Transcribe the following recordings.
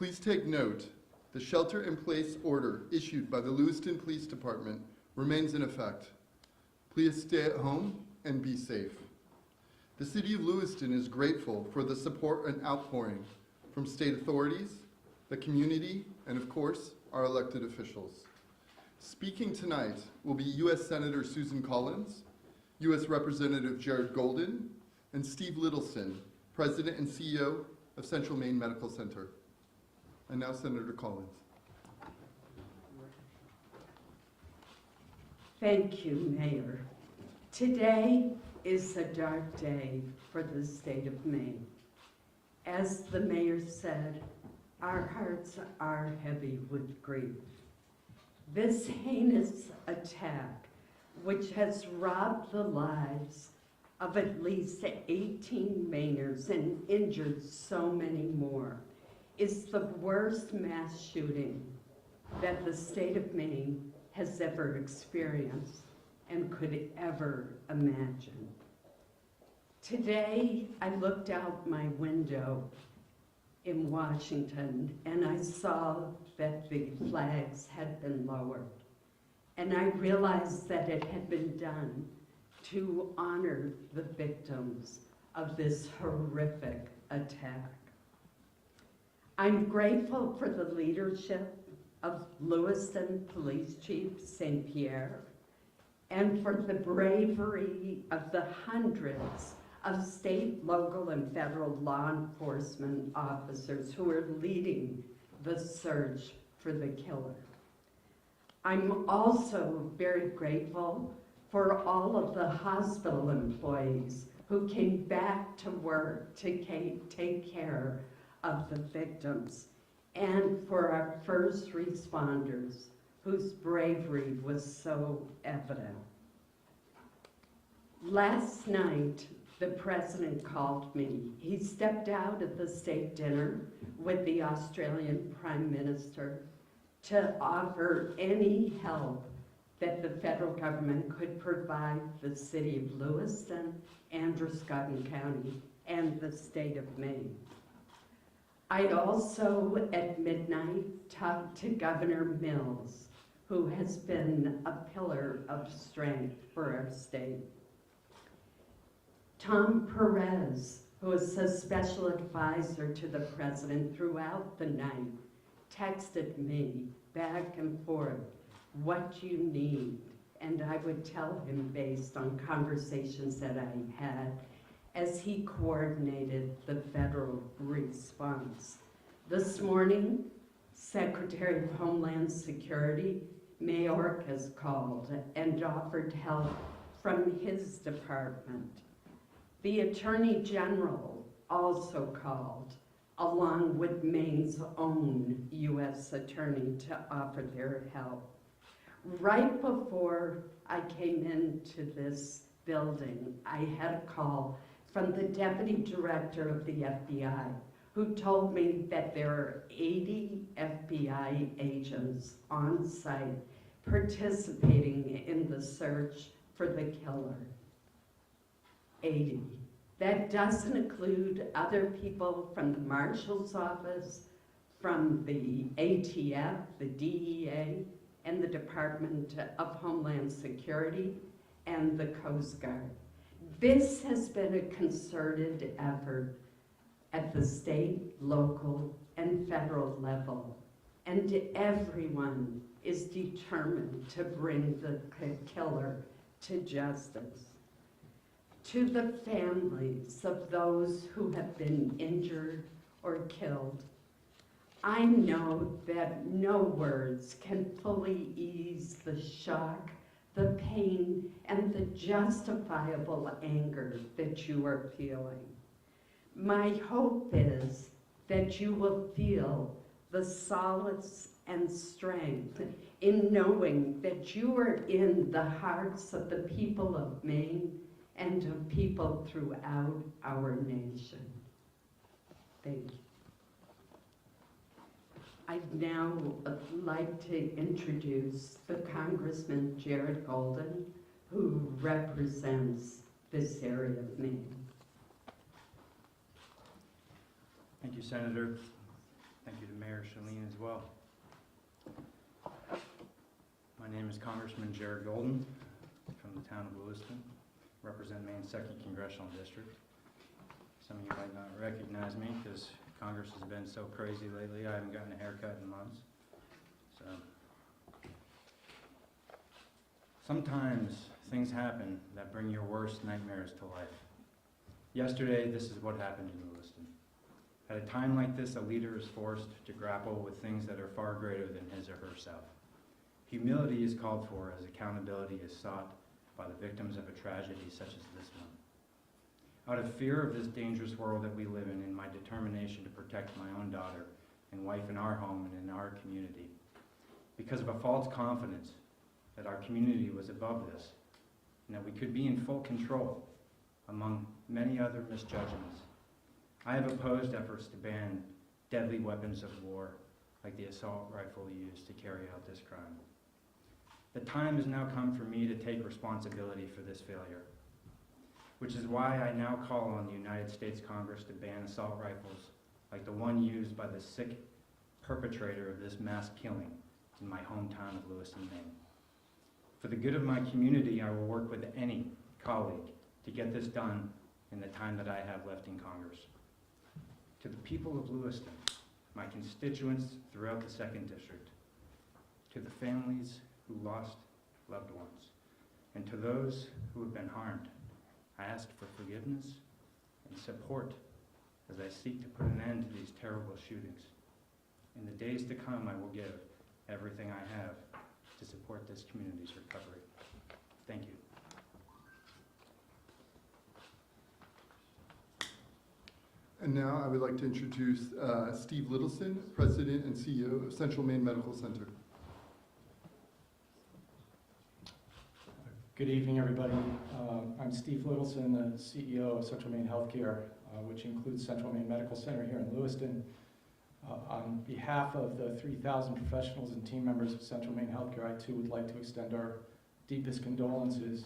Please take note, the shelter-in-place order issued by the Lewiston Police Department remains in effect. Please stay at home and be safe. The City of Lewiston is grateful for the support and outpouring from state authorities, the community, and of course, our elected officials. Speaking tonight will be U.S. Senator Susan Collins, U.S. Representative Jared Golden, and Steve Littleson, President and CEO of Central Maine Medical Center. And now Senator Collins. Thank you, Mayor. Today is a dark day for the state of Maine. As the mayor said, our hearts are heavy with grief. This heinous attack, which has robbed the lives of at least 18 Mainers and injured so many more, is the worst mass shooting that the state of Maine has ever experienced and could ever imagine. Today, I looked out my window in Washington and I saw that the flags had been lowered. And I realized that it had been done to honor the victims of this horrific attack. I'm grateful for the leadership of Lewiston Police Chief St. Pierre and for the bravery of the hundreds of state, local, and federal law enforcement officers who are leading the search for the killer. I'm also very grateful for all of the hospital employees who came back to work to take care of the victims, and for our first responders whose bravery was so evident. Last night, the president called me. He stepped out at the state dinner with the Australian Prime Minister to offer any help that the federal government could provide the city of Lewiston, Androscoggin County, and the state of Maine. I also, at midnight, talked to Governor Mills, who has been a pillar of strength for our state. Tom Perez, who is a special advisor to the president throughout the night, texted me back and forth, what you need, and I would tell him based on conversations that I had as he coordinated the federal response. This morning, Secretary of Homeland Security, Mayork, has called and offered help from his department. The Attorney General also called, along with Maine's own U.S. Attorney, to offer their help. Right before I came into this building, I had a call from the Deputy Director of the FBI, who told me that there are 80 FBI agents on site participating in the search for the killer. 80. That doesn't include other people from the Marshal's Office, from the ATF, the DEA, and the Department of Homeland Security, and the Coast Guard. This has been a concerted effort at the state, local, and federal level, and everyone is determined to bring the killer to justice. To the families of those who have been injured or killed, I know that no words can fully ease the shock, the pain, and the justifiable anger that you are feeling. My hope is that you will feel the solace and strength in knowing that you are in the hearts of the people of Maine and of people throughout our nation. Thank you. I'd now like to introduce the Congressman Jared Golden, who represents this area of Maine. Thank you, Senator. Thank you to Mayor Charlene as well. My name is Congressman Jared Golden from the town of Lewiston, represent Maine's 2nd Congressional District. Some of you might not recognize me because Congress has been so crazy lately. I haven't gotten a haircut in months. So sometimes things happen that bring your worst nightmares to life. Yesterday, this is what happened in Lewiston. At a time like this, a leader is forced to grapple with things that are far greater than his or herself. Humility is called for as accountability is sought by the victims of a tragedy such as this one. Out of fear of this dangerous world that we live in my determination to protect my own daughter and wife in our home and in our community, because of a false confidence that our community was above this, and that we could be in full control, among many other misjudgments, I have opposed efforts to ban deadly weapons of war like the assault rifle used to carry out this crime. The time has now come for me to take responsibility for this failure, which is why I now call on the United States Congress to ban assault rifles like the one used by the sick perpetrator of this mass killing in my hometown of Lewiston, Maine. For the good of my community, I will work with any colleague to get this done in the time that I have left in Congress. To the people of Lewiston, my constituents throughout the 2nd District, to the families who lost loved ones, and to those who have been harmed, I ask for forgiveness and support as I seek to put an end to these terrible shootings. In the days to come, I will give everything I have to support this community's recovery. Thank you. And now I would like to introduce Steve Littleson, President and CEO of Central Maine Medical Center. Good evening, everybody. I'm Steve Littleson, the CEO of Central Maine Healthcare, which includes Central Maine Medical Center here in Lewiston. On behalf of the 3,000 professionals and team members of Central Maine Healthcare, I too would like to extend our deepest condolences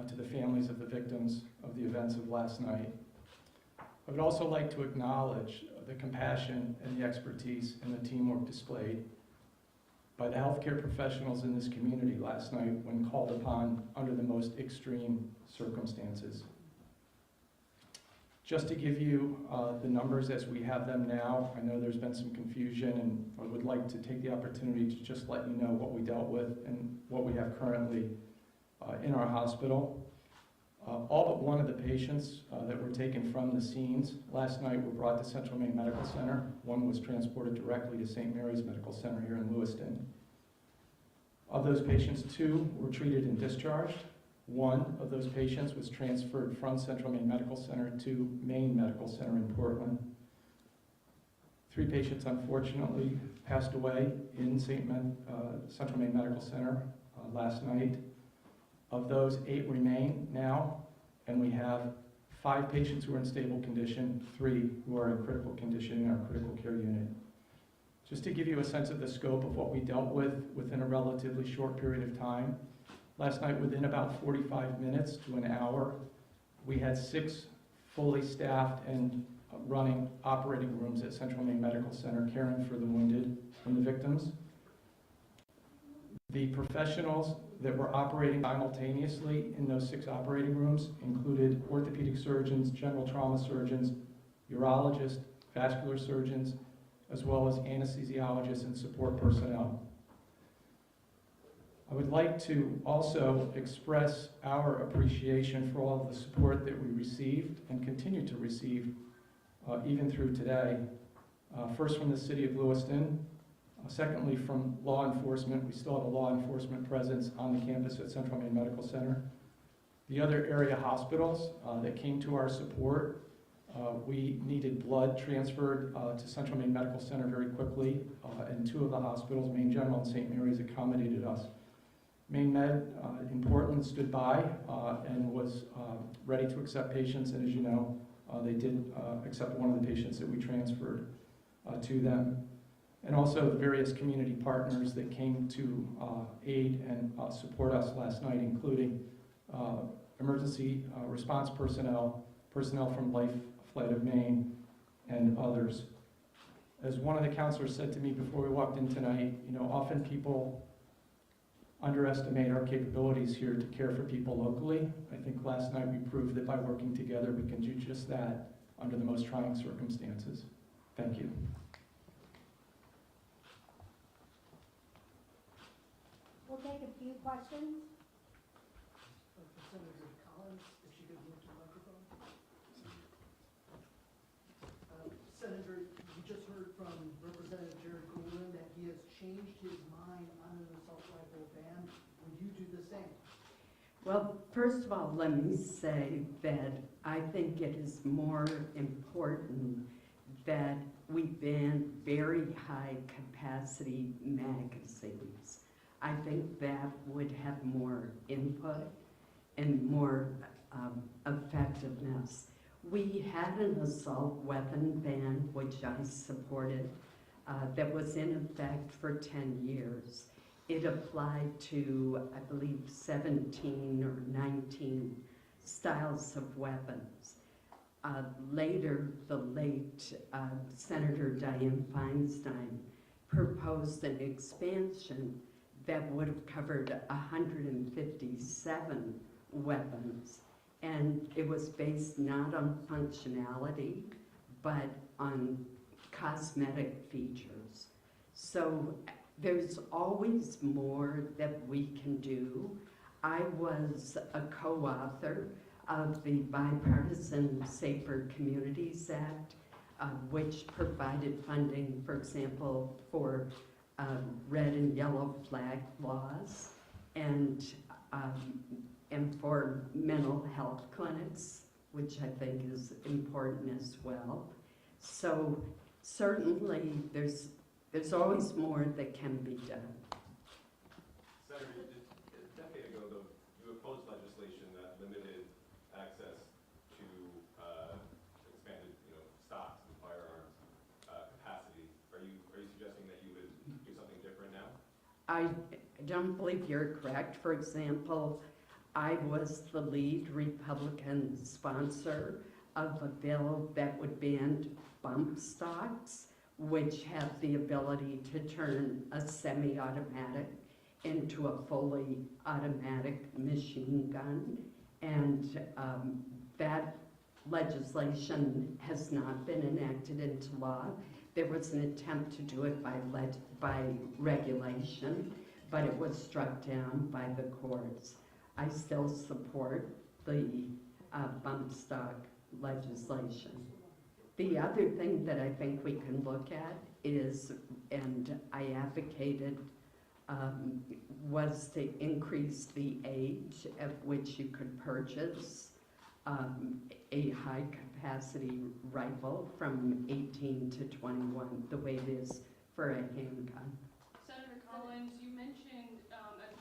to the families of the victims of the events of last night. I would also like to acknowledge the compassion and the expertise and the teamwork displayed by the healthcare professionals in this community last night when called upon under the most extreme circumstances. Just to give you the numbers as we have them now, I know there's been some confusion, and I would like to take the opportunity to just let you know what we dealt with and what we have currently in our hospital. All but one of the patients that were taken from the scenes last night were brought to Central Maine Medical Center. One was transported directly to St. Mary's Medical Center here in Lewiston. Of those patients, 2 were treated and discharged. 1 of those patients was transferred from Central Maine Medical Center to Maine Medical Center in Portland. 3 patients unfortunately passed away in Central Maine Medical Center last night. Of those, 8 remain now, and we have 5 patients who are in stable condition, 3 who are in critical condition in our critical care unit. Just to give you a sense of the scope of what we dealt with within a relatively short period of time, last night within about 45 minutes to an hour, we had 6 fully staffed and running operating rooms at Central Maine Medical Center caring for the wounded and the victims. The professionals that were operating simultaneously in those 6 operating rooms included orthopedic surgeons, general trauma surgeons, urologists, vascular surgeons, as well as anesthesiologists and support personnel. I would like to also express our appreciation for all of the support that we received and continue to receive even through today. First from the city of Lewiston. Secondly, from law enforcement. We still have a law enforcement presence on the campus at Central Maine Medical Center. The other area hospitals that came to our support, we needed blood transferred to Central Maine Medical Center very quickly, and 2 of the hospitals, Maine General and St. Mary's, accommodated us. Maine Med in Portland stood by and was ready to accept patients, and as you know, they did accept one of the patients that we transferred to them. And also the various community partners that came to aid and support us last night, including emergency response personnel from Life Flight of Maine, and others. As one of the counselors said to me before we walked in tonight, you know, often people underestimate our capabilities here to care for people locally. I think last night we proved that by working together, we can do just that under the most trying circumstances. Thank you. We'll take a few questions. Senator Collins, if she could move to the microphone. Senator, you just heard from Representative Jared Golden that he has changed his mind on an assault rifle ban. Would you do the same? Well, first of all, let me say that I think it is more important that we ban very high capacity magazines. I think that would have more input and more effectiveness. We had an assault weapon ban, which I supported, that was in effect for 10 years. It applied to, I believe, 17 or 19 styles of weapons. Later, the late Senator Dianne Feinstein proposed an expansion that would have covered 157 weapons. And it was based not on functionality, but on cosmetic features. So there's always more that we can do. I was a co-author of the bipartisan Safer Communities Act, which provided funding, for example, for red and yellow flag laws and for mental health clinics, which I think is important as well. So certainly there's always more that can be done. Senator, a decade ago, though, you opposed legislation that limited access to expanded, stocks and firearms capacity. Are you suggesting that you would do something different now? I don't believe you're correct. For example, I was the lead Republican sponsor of a bill that would ban bump stocks, which have the ability to turn a semi-automatic into a fully automatic machine gun. And that legislation has not been enacted into law. There was an attempt to do it by regulation, but it was struck down by the courts. I still support the bump stock legislation. The other thing that I think we can look at is, and I advocated, was to increase the age at which you could purchase a high-capacity rifle from 18 to 21, the way it is for a handgun. Senator Collins, you mentioned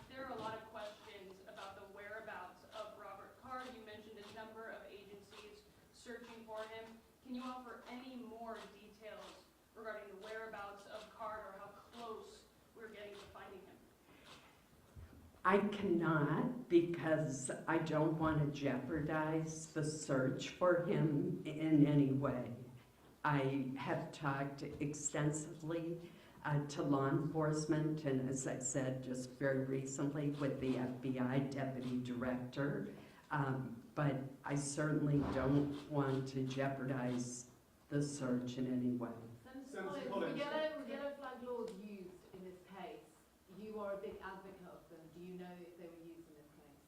there are a lot of questions about the whereabouts of Robert Card. You mentioned a number of agencies searching for him. Can you offer any more details regarding the whereabouts of Card or how close we're getting to finding him? I cannot, because I don't want to jeopardize the search for him in any way. I have talked extensively to law enforcement, and as I said just very recently with the FBI deputy director, but I certainly don't want to jeopardize the search in any way. Senator Collins, were yellow flag laws used in this case? You are a big advocate of them. Do you know if they were used in this case?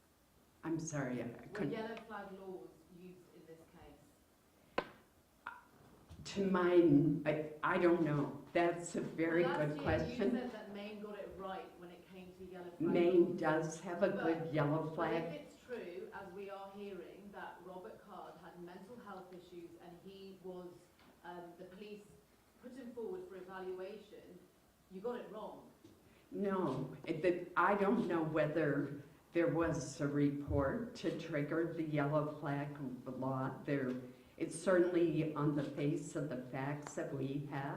I'm sorry, I Were couldn't. yellow flag laws used in this case? To mine, I don't know. That's a very good You question. said that Maine got it right when it came to yellow flag Maine laws. does have a good yellow But flag. if it's true, as we are hearing, that Robert Card had mental health issues and he was, the police put him forward for evaluation, you got it wrong. No, I don't know whether there was a report to trigger the yellow flag law. It's certainly on the face of the facts that we have.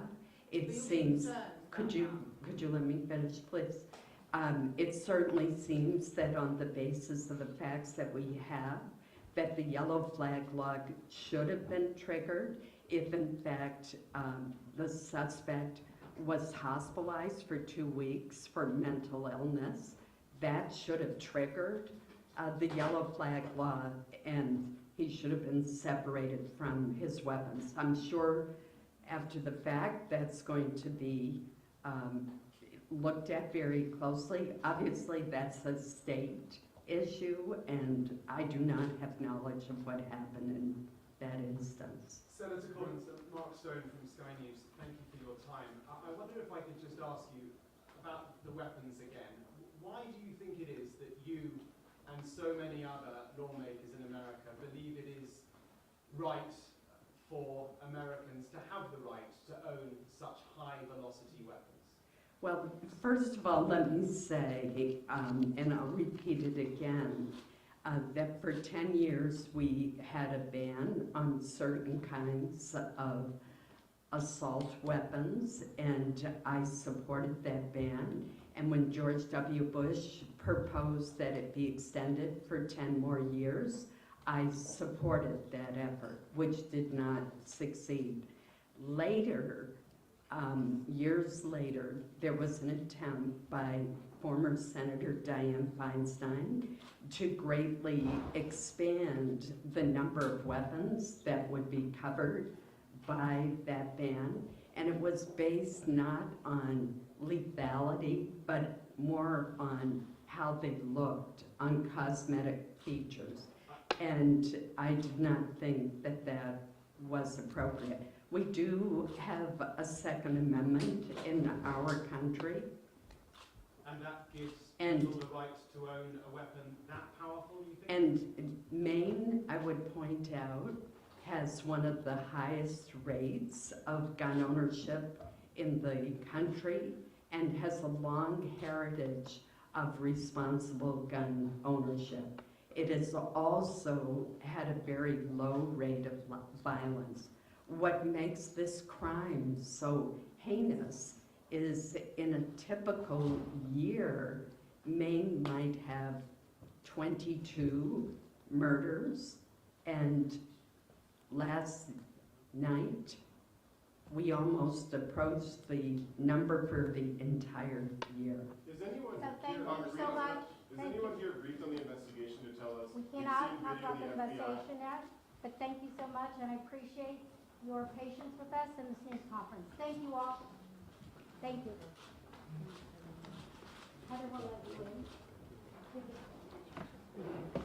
It But you'll be seems, concerned could about you let me finish, please? It certainly seems that on the basis of the facts that we have, that the yellow flag law should have been triggered. if in fact the suspect was hospitalized for 2 weeks for mental illness, that should have triggered the yellow flag law, and he should have been separated from his weapons. I'm sure after the fact that's going to be looked at very closely. Obviously, that's a state issue, and I do not have knowledge of what happened in that instance. Senator Collins, Mark Stone from Sky News, thank you for your time. I wonder if I could just ask you about the weapons again. Why do you think it is that you and so many other lawmakers in America believe it is right for Americans to have the right to own such high-velocity weapons? Well, first of all, let me say, and I'll repeat it again, that for 10 years we had a ban on certain kinds of assault weapons, and I supported that ban. And when George W. Bush proposed that it be extended for 10 more years, I supported that effort, which did not succeed. Later, years later, there was an attempt by former Senator Dianne Feinstein to greatly expand the number of weapons that would be covered by that ban, and it was based not on lethality, but more on how they looked, on cosmetic features. And I did not think that that was appropriate. We do have a Second Amendment in our country. And that gives And- people the right to own a weapon that powerful, you think? And Maine, I would point out, has one of the highest rates of gun ownership in the country and has a long heritage of responsible gun ownership. It has also had a very low rate of violence. What makes this crime so heinous is in a typical year, Maine might have 22 murders, and last night we almost approached the number for the entire year. Is anyone So thank here you agreed so on much. that? Is Thank anyone here briefed on the investigation to tell us? We we've cannot seen talk video about the of FBI. investigation yet, but thank you so much, and I appreciate your patience with us in this news conference. Thank you all. Thank you. Heather will let you in.